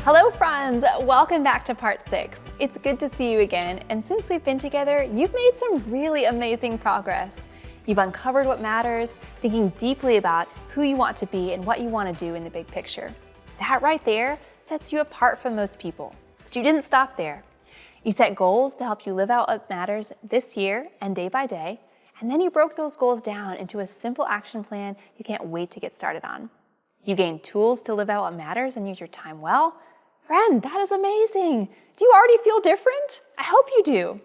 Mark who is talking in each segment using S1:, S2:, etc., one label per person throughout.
S1: Hello friends, welcome back to part 6. It's good to see you again, and since we've been together, you've made some really amazing progress. You've uncovered what matters, thinking deeply about who you want to be and what you want to do in the big picture. That right there sets you apart from most people. But you didn't stop there. You set goals to help you live out what matters this year and day by day, and then you broke those goals down into a simple action plan you can't wait to get started on. You gained tools to live out what matters and use your time well. Friend, that is amazing. Do you already feel different? I hope you do.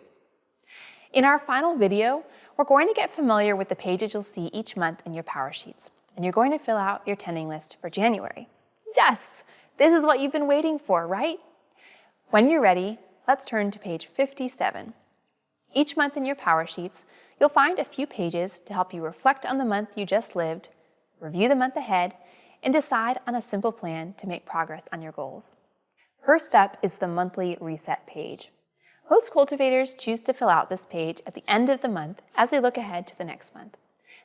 S1: In our final video, we're going to get familiar with the pages you'll see each month in your PowerSheets, and you're going to fill out your tending list for January. Yes, this is what you've been waiting for, right? When you're ready, let's turn to page 57. Each month in your PowerSheets, you'll find a few pages to help you reflect on the month you just lived, review the month ahead, and decide on a simple plan to make progress on your goals. First up is the monthly reset page. Most cultivators choose to fill out this page at the end of the month as they look ahead to the next month.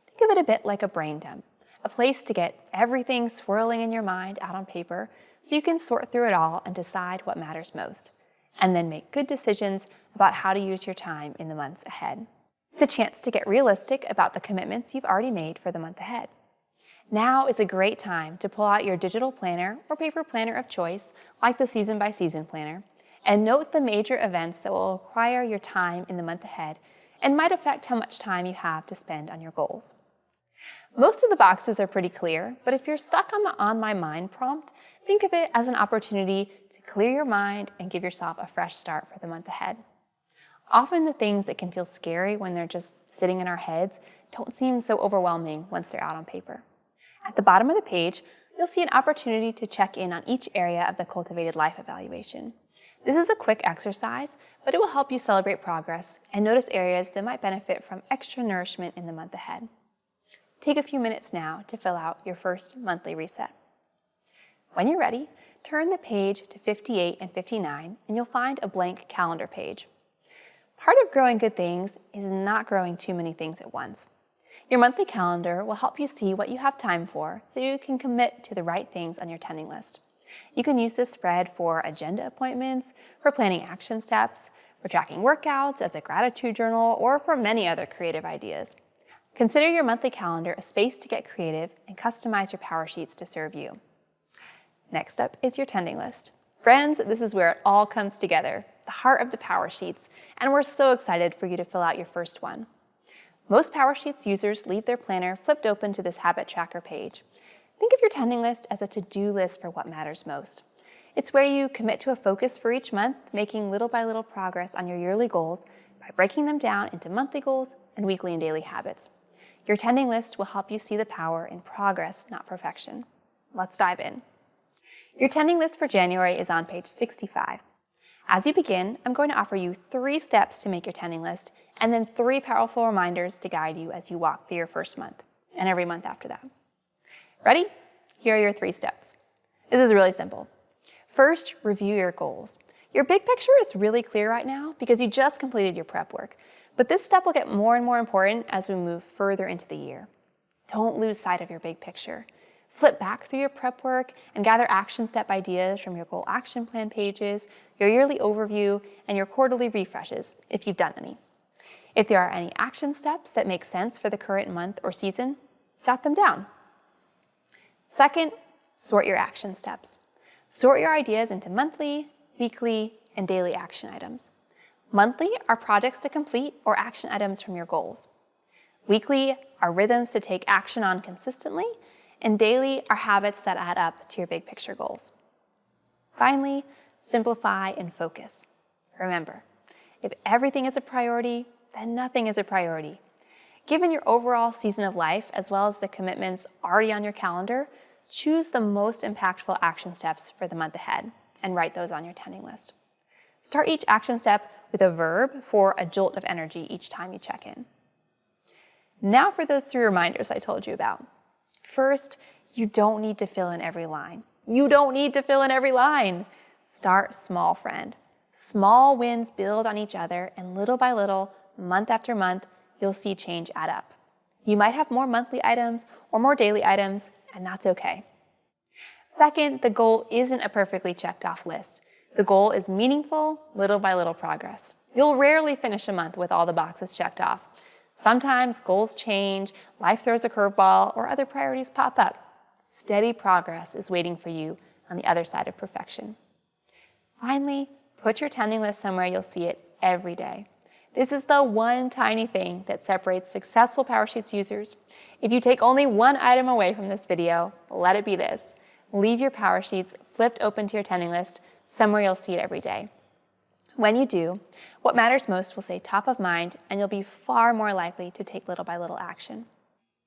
S1: Think of it a bit like a brain dump, a place to get everything swirling in your mind out on paper so you can sort through it all and decide what matters most, and then make good decisions about how to use your time in the months ahead. It's a chance to get realistic about the commitments you've already made for the month ahead. Now is a great time to pull out your digital planner or paper planner of choice, like the season-by-season planner, and note the major events that will require your time in the month ahead and might affect how much time you have to spend on your goals. Most of the boxes are pretty clear, but if you're stuck on the On My Mind prompt, think of it as an opportunity to clear your mind and give yourself a fresh start for the month ahead. Often the things that can feel scary when they're just sitting in our heads don't seem so overwhelming once they're out on paper. At the bottom of the page, you'll see an opportunity to check in on each area of the Cultivated Life evaluation. This is a quick exercise, but it will help you celebrate progress and notice areas that might benefit from extra nourishment in the month ahead. Take a few minutes now to fill out your first monthly reset. When you're ready, turn the page to 58 and 59, and you'll find a blank calendar page. Part of growing good things is not growing too many things at once. Your monthly calendar will help you see what you have time for so you can commit to the right things on your tending list. You can use this spread for agenda appointments, for planning action steps, for tracking workouts, as a gratitude journal, or for many other creative ideas. Consider your monthly calendar a space to get creative and customize your PowerSheets to serve you. Next up is your tending list. Friends, this is where it all comes together, the heart of the PowerSheets, and we're so excited for you to fill out your first one. Most PowerSheets users leave their planner flipped open to this habit tracker page. Think of your tending list as a to-do list for what matters most. It's where you commit to a focus for each month, making little by little progress on your yearly goals by breaking them down into monthly goals and weekly and daily habits. Your tending list will help you see the power in progress, not perfection. Let's dive in. Your tending list for January is on page 65. As you begin, I'm going to offer you 3 steps to make your tending list, and then 3 powerful reminders to guide you as you walk through your first month, and every month after that. Ready? Here are your 3 steps. This is really simple. First, review your goals. Your big picture is really clear right now because you just completed your prep work, but this step will get more and more important as we move further into the year. Don't lose sight of your big picture. Flip back through your prep work and gather action step ideas from your goal action plan pages, your yearly overview, and your quarterly refreshes, if you've done any. If there are any action steps that make sense for the current month or season, jot them down. Second, sort your action steps. Sort your ideas into monthly, weekly, and daily action items. Monthly are projects to complete or action items from your goals. Weekly are rhythms to take action on consistently, and daily are habits that add up to your big picture goals. Finally, simplify and focus. Remember, if everything is a priority, then nothing is a priority. Given your overall season of life, as well as the commitments already on your calendar, choose the most impactful action steps for the month ahead and write those on your tending list. Start each action step with a verb for a jolt of energy each time you check in. Now for those 3 reminders I told you about. First, you don't need to fill in every line. You don't need to fill in every line. Start small, friend. Small wins build on each other, and little by little, month after month, you'll see change add up. You might have more monthly items or more daily items, and that's okay. Second, the goal isn't a perfectly checked off list. The goal is meaningful, little by little progress. You'll rarely finish a month with all the boxes checked off. Sometimes goals change, life throws a curveball, or other priorities pop up. Steady progress is waiting for you on the other side of perfection. Finally, put your tending list somewhere you'll see it every day. This is the one tiny thing that separates successful PowerSheets users. If you take only one item away from this video, let it be this. Leave your PowerSheets flipped open to your tending list somewhere you'll see it every day. When you do, what matters most will stay top of mind, and you'll be far more likely to take little by little action.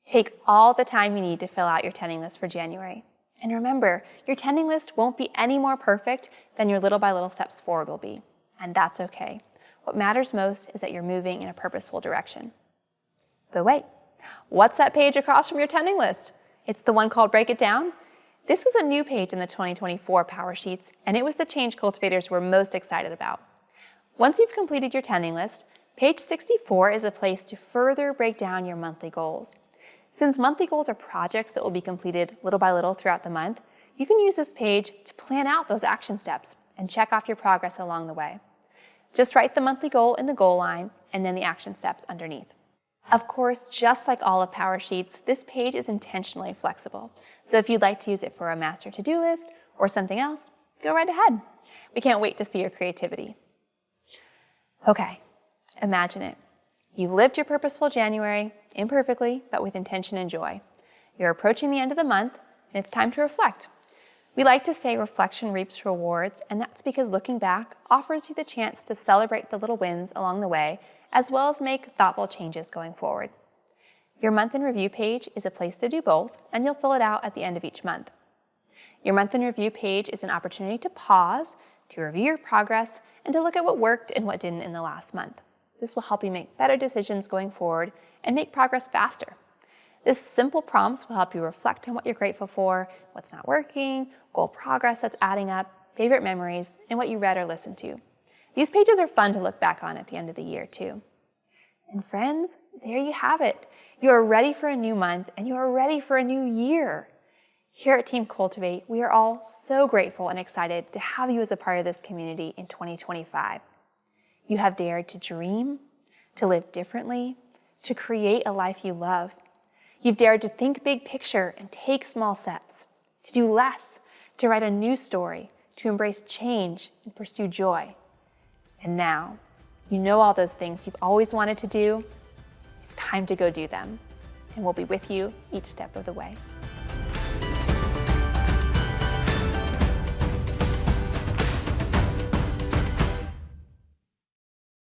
S1: Take all the time you need to fill out your tending list for January. And remember, your tending list won't be any more perfect than your little by little steps forward will be. And that's okay. What matters most is that you're moving in a purposeful direction. But wait, what's that page across from your tending list? It's the one called Break It Down? This was a new page in the 2024 PowerSheets, and it was the change cultivators were most excited about. Once you've completed your tending list, page 64 is a place to further break down your monthly goals. Since monthly goals are projects that will be completed little by little throughout the month, you can use this page to plan out those action steps and check off your progress along the way. Just write the monthly goal in the goal line and then the action steps underneath. Of course, just like all of PowerSheets, this page is intentionally flexible. So if you'd like to use it for a master to-do list or something else, go right ahead. We can't wait to see your creativity. Okay, imagine it. You've lived your purposeful January, imperfectly, but with intention and joy. You're approaching the end of the month, and it's time to reflect. We like to say reflection reaps rewards, and that's because looking back offers you the chance to celebrate the little wins along the way, as well as make thoughtful changes going forward. Your month in review page is a place to do both, and you'll fill it out at the end of each month. Your month in review page is an opportunity to pause, to review your progress, and to look at what worked and what didn't in the last month. This will help you make better decisions going forward and make progress faster. This simple prompts will help you reflect on what you're grateful for, what's not working, goal progress that's adding up, favorite memories, and what you read or listened to. These pages are fun to look back on at the end of the year, too. And friends, there you have it. You are ready for a new month, and you are ready for a new year. Here at Team Cultivate, we are all so grateful and excited to have you as a part of this community in 2025. You have dared to dream, to live differently, to create a life you love. You've dared to think big picture and take small steps, to do less, to write a new story, to embrace change and pursue joy. And now, you know all those things you've always wanted to do. It's time to go do them, and we'll be with you each step of the way.